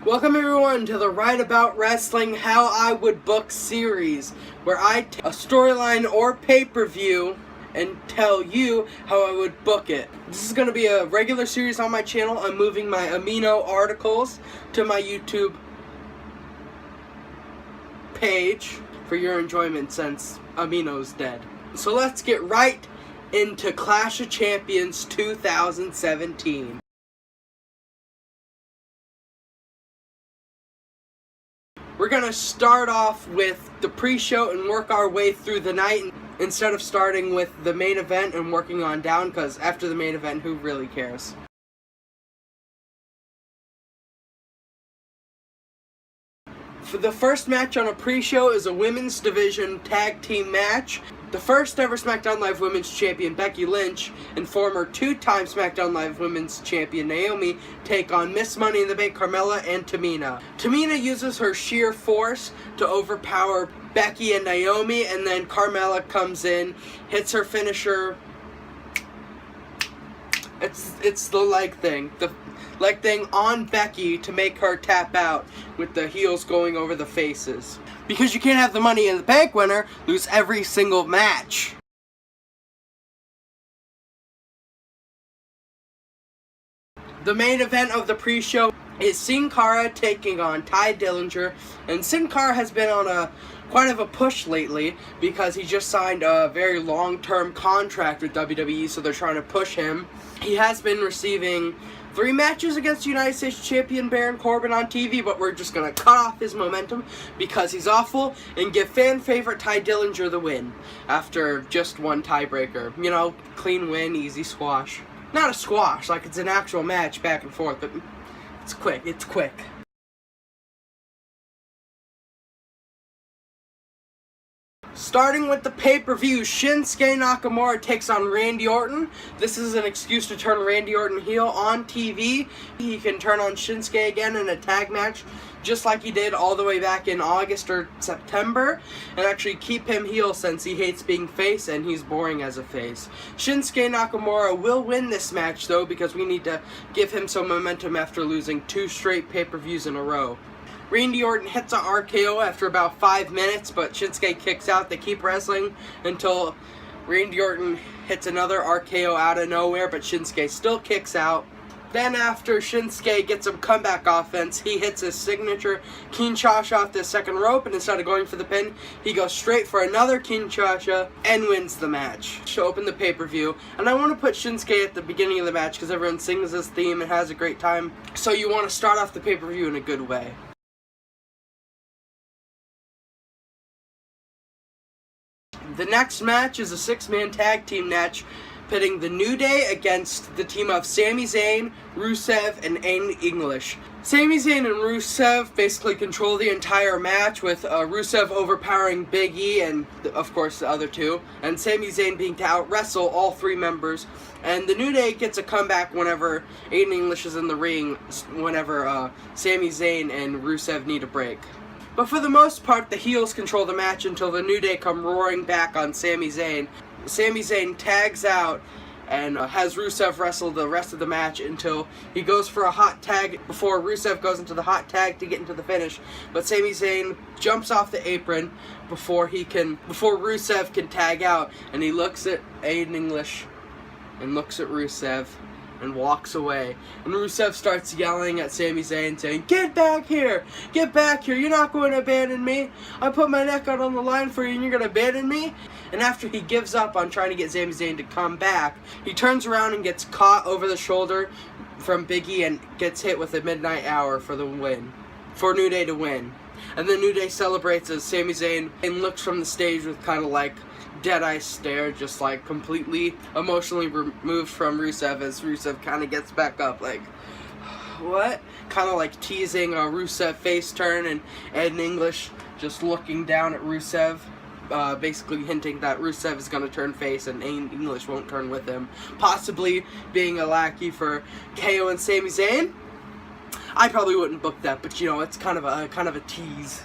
Welcome everyone to the Right About Wrestling How I Would Book series, where I take a storyline or pay-per-view and tell you how I would book it. This is going to be a regular series on my channel. I'm moving my Amino articles to my YouTube page for your enjoyment since Amino's dead. So let's get right into Clash of Champions 2017. We're going to start off with the pre-show and work our way through the night instead of starting with the main event and working on down, because after the main event, who really cares? For the first match on a pre-show is a women's division tag team match. The first ever SmackDown Live Women's Champion Becky Lynch and former two-time SmackDown Live Women's Champion Naomi take on Miss Money in the Bank Carmella and Tamina. Tamina uses her sheer force to overpower Becky and Naomi, and then Carmella comes in, hits her finisher. It's the leg thing. The leg thing on Becky to make her tap out with the heels going over the faces. Because you can't have the Money in the Bank winner lose every single match. The main event of the pre-show is Cara taking on Ty Dillinger, and Cara has been on quite of a push lately because he just signed a very long-term contract with WWE, so they're trying to push him. He has been receiving 3 matches against United States Champion Baron Corbin on TV, but we're just going to cut off his momentum because he's awful and give fan favorite Ty Dillinger the win after just one tiebreaker. You know, clean win, easy squash. Not a squash, like it's an actual match back and forth, but it's quick, it's quick. Starting with the pay-per-view, Shinsuke Nakamura takes on Randy Orton. This is an excuse to turn Randy Orton heel on TV. He can turn on Shinsuke again in a tag match, just like he did all the way back in August or September, and actually keep him heel since he hates being face and he's boring as a face. Shinsuke Nakamura will win this match though, because we need to give him some momentum after losing 2 straight pay-per-views in a row. Randy Orton hits an RKO after about 5 minutes, but Shinsuke kicks out. They keep wrestling until Randy Orton hits another RKO out of nowhere, but Shinsuke still kicks out. Then after Shinsuke gets some comeback offense, he hits his signature Kinshasa off the second rope, and instead of going for the pin, he goes straight for another Kinshasa and wins the match to open the pay-per-view. And I want to put Shinsuke at the beginning of the match because everyone sings his theme and has a great time. So you want to start off the pay-per-view in a good way. The next match is a 6-man tag team match pitting the New Day against the team of Sami Zayn, Rusev, and Aiden English. Sami Zayn and Rusev basically control the entire match, with Rusev overpowering Big E and, of course, the other two, and Sami Zayn being to out-wrestle all 3 members. And the New Day gets a comeback whenever Aiden English is in the ring, whenever Sami Zayn and Rusev need a break. But for the most part, the heels control the match until the New Day come roaring back on Sami Zayn. Sami Zayn tags out and has Rusev wrestle the rest of the match until he goes for a hot tag before Rusev goes into the hot tag to get into the finish. But Sami Zayn jumps off the apron before Rusev can tag out, and he looks at Aiden English and looks at Rusev and walks away. And Rusev starts yelling at Sami Zayn, saying, "Get back here! Get back here! You're not going to abandon me! I put my neck out on the line for you and you're going to abandon me?" And after he gives up on trying to get Sami Zayn to come back, he turns around and gets caught over the shoulder from Big E and gets hit with a midnight hour for the win. For New Day to win. And then New Day celebrates as Sami Zayn looks from the stage with kind of like dead-eye stare, just like completely emotionally removed from Rusev, as Rusev kind of gets back up like, what? Kind of like teasing a Rusev face turn, and Ed English just looking down at Rusev, basically hinting that Rusev is going to turn face and English won't turn with him, possibly being a lackey for KO and Sami Zayn. I probably wouldn't book that, but you know, it's kind of a tease.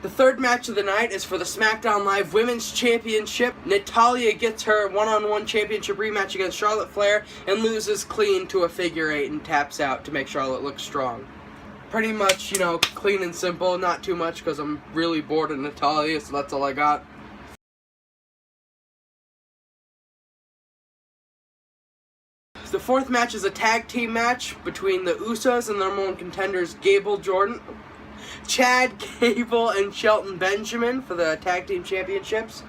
The third match of the night is for the SmackDown Live Women's Championship. Natalya gets her one-on-one championship rematch against Charlotte Flair and loses clean to a figure 8 and taps out to make Charlotte look strong. Pretty much, clean and simple, not too much because I'm really bored of Natalya, so that's all I got. The fourth match is a tag team match between the Usos and their number one contenders Chad Gable and Shelton Benjamin for the tag team championships.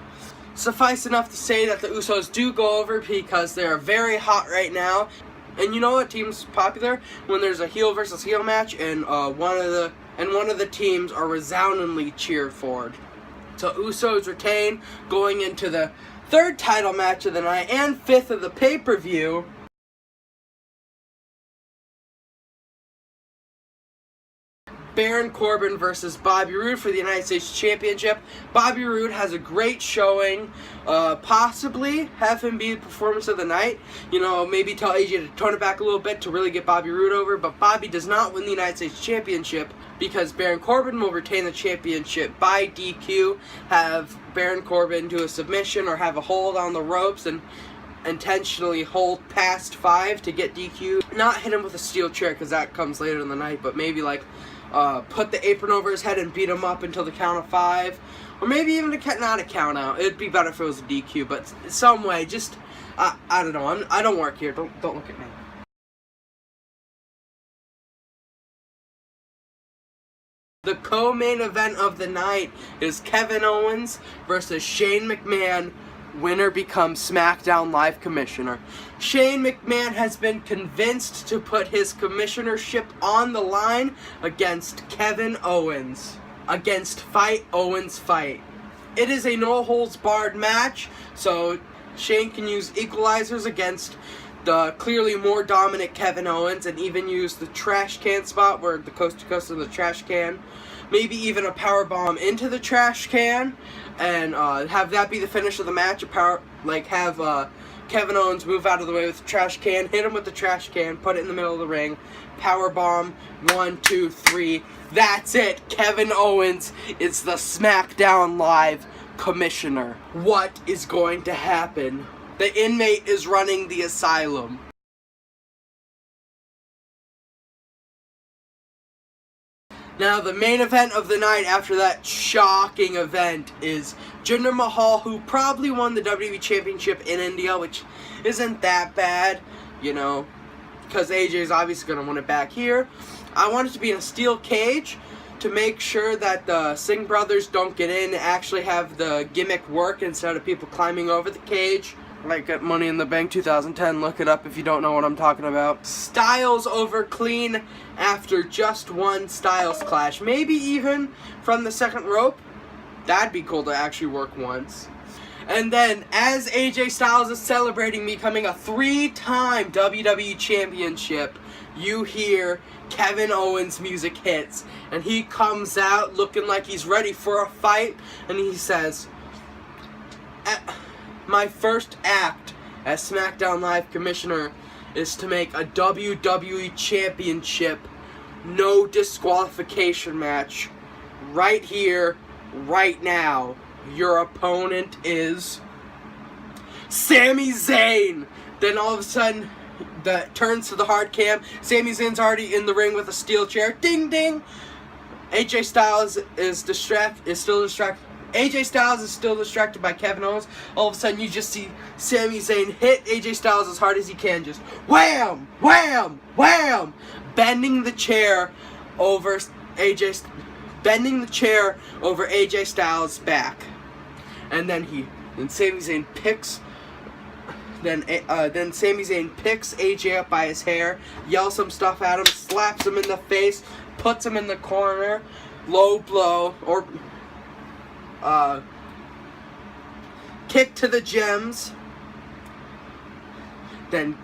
Suffice enough to say that the Usos do go over because they are very hot right now. And you know what team's popular? When there's a heel versus heel match and one of the teams are resoundingly cheered for. So Usos retain going into the third title match of the night and fifth of the pay-per-view. Baron Corbin versus Bobby Roode for the United States Championship. Bobby Roode has a great showing. Possibly have him be the performance of the night. Maybe tell AJ to tone it back a little bit to really get Bobby Roode over. But Bobby does not win the United States Championship because Baron Corbin will retain the championship by DQ. Have Baron Corbin do a submission or have a hold on the ropes and intentionally hold past 5 to get DQ. Not hit him with a steel chair because that comes later in the night, but maybe put the apron over his head and beat him up until the count of 5. Or maybe even not a count out. It'd be better if it was a DQ, but some way, just, I don't know. I don't work here. Don't look at me. The co-main event of the night is Kevin Owens versus Shane McMahon. Winner becomes SmackDown Live Commissioner. Shane McMahon has been convinced to put his commissionership on the line against Kevin Owens. Against Fight Owens Fight. It is a no-holds-barred match, so Shane can use equalizers against the clearly more dominant Kevin Owens and even use the trash can spot where the coast-to-coast of the trash can. Maybe even a power bomb into the trash can and have that be the finish of the match. Have Kevin Owens move out of the way with the trash can, hit him with the trash can, put it in the middle of the ring, power bomb, 1, 2, 3. That's it. Kevin Owens is the SmackDown Live Commissioner. What is going to happen? The inmate is running the asylum. Now, the main event of the night after that shocking event is Jinder Mahal, who probably won the WWE Championship in India, which isn't that bad, because AJ is obviously going to win it back here. I want it to be in a steel cage to make sure that the Singh brothers don't get in and actually have the gimmick work instead of people climbing over the cage. Like at Money in the Bank 2010, look it up if you don't know what I'm talking about. Styles over Clean after just one Styles clash. Maybe even from the second rope. That'd be cool to actually work once. And then, as AJ Styles is celebrating becoming a 3-time WWE Championship, you hear Kevin Owens' music hits. And he comes out looking like he's ready for a fight. And he says, my first act as SmackDown Live Commissioner is to make a WWE Championship no disqualification match right here, right now. Your opponent is Sami Zayn. Then all of a sudden, that turns to the hard cam. Sami Zayn's already in the ring with a steel chair. Ding ding. AJ Styles is still distracted. AJ Styles is still distracted by Kevin Owens. All of a sudden, you just see Sami Zayn hit AJ Styles as hard as he can. Just wham, wham, wham, bending the chair over AJ Styles' back. And then Sami Zayn picks. Then Sami Zayn picks AJ up by his hair, yells some stuff at him, slaps him in the face, puts him in the corner, low blow or. Kick to the gems, then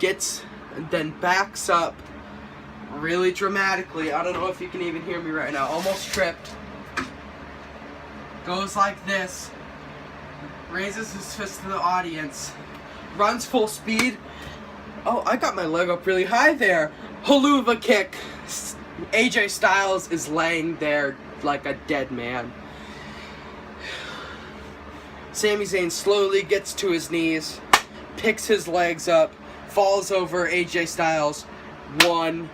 backs up really dramatically. I don't know if you can even hear me right now. Almost tripped. Goes like this. Raises his fist to the audience. Runs full speed. Oh, I got my leg up really high there. Haluva kick. AJ Styles is laying there like a dead man. Sami Zayn slowly gets to his knees, picks his legs up, falls over AJ Styles. 1,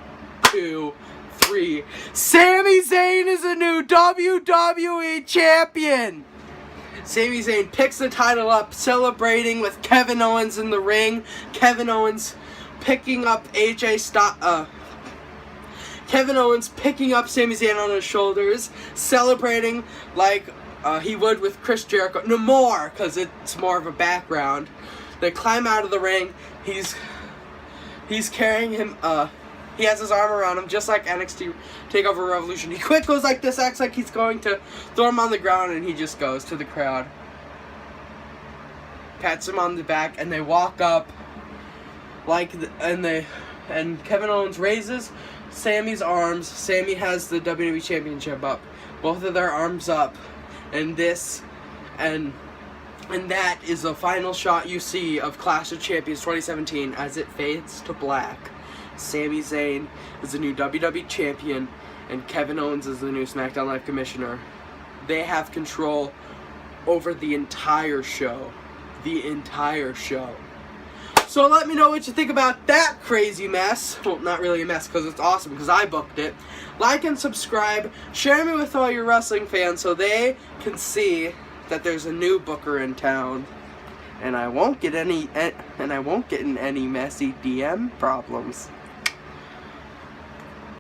2, 3. Sami Zayn is a new WWE champion! Sami Zayn picks the title up, celebrating with Kevin Owens in the ring. Kevin Owens picking up Kevin Owens picking up Sami Zayn on his shoulders, celebrating like he would with Chris Jericho. No more, because it's more of a background. They climb out of the ring. He's carrying him. He has his arm around him, just like NXT TakeOver Revolution. He quick goes like this, acts like he's going to throw him on the ground, and he just goes to the crowd, pats him on the back, and they walk up. And Kevin Owens raises Sami's arms. Sami has the WWE Championship up, both of their arms up, and that is the final shot you see of Clash of Champions 2017 as it fades to black. Sami Zayn is the new WWE Champion, and Kevin Owens is the new SmackDown Live Commissioner. They have control over the entire show. The entire show. So let me know what you think about that crazy mess. Well, not really a mess, because it's awesome, because I booked it. Like and subscribe. Share me with all your wrestling fans so they can see that there's a new booker in town. And I won't get in any messy DM problems.